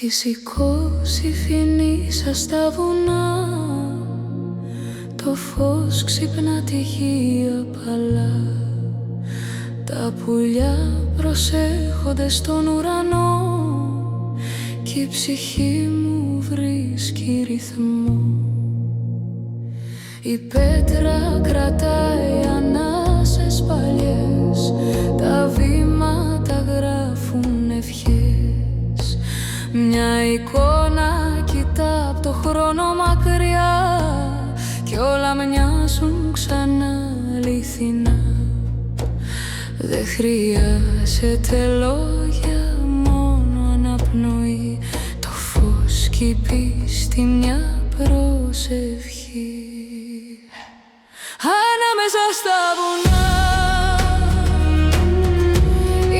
Στις 20 φοινίσα στα βουνά, το φως ξυπνά τη γη απαλά. Τα πουλιά προσέχονται στον ουρανό κι η ψυχή μου βρίσκει ρυθμό. Η πέτρα κρατάει ανάσες παλιές, τα βήματα γράφουν ευχές. Μια εικόνα κοιτά απ' το χρόνο μακριά κι όλα μοιάζουν ξανά αληθινά. Δεν χρειάζεται λόγια, μόνο αναπνοή, το φως κι η πίστη, μια προσευχή. Ανάμεσα στα βουνά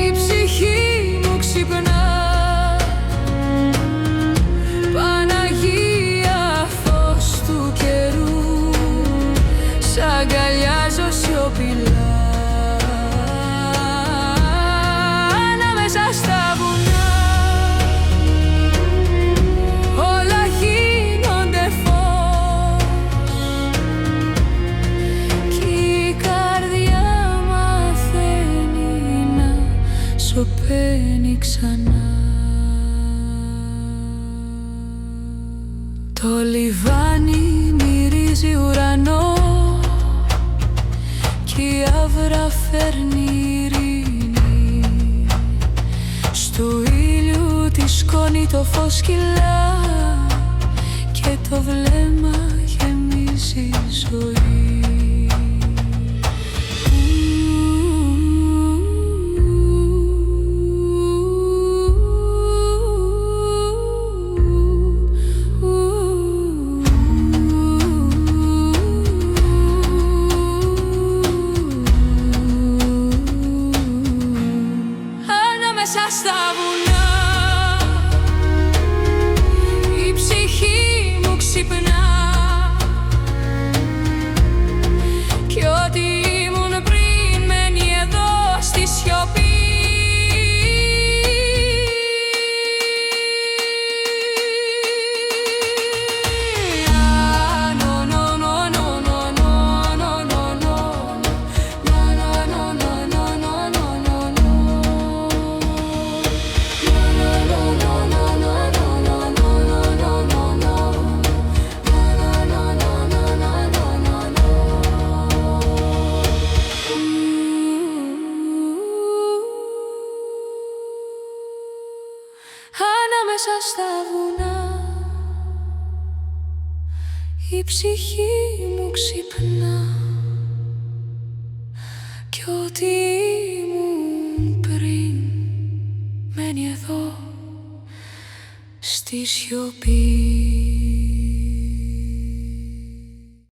η ψυχή μου ξυπνά. Παναγία, φως του καιρού, σ' αγκαλιάζω σιωπηλά. Ανάμεσα στα βουνά όλα γίνονται φως κι η καρδιά μαθαίνει να σωπαίνει ξανά. Το λιβάνι μυρίζει ουρανό κι η άβρα φέρνει ειρήνη. Στου ήλιου τη σκόνη το φως κυλά και το βλέμμα γεμίζει ζωή. Ανάμεσα στα βουνά η ψυχή μου ξυπνά κι ό,τι ήμουν πριν μένει εδώ στη σιωπή. Ανάμεσα στα βουνά η ψυχή μου ξυπνά κι ό,τι ήμουν πριν μένει εδώ στη σιωπή.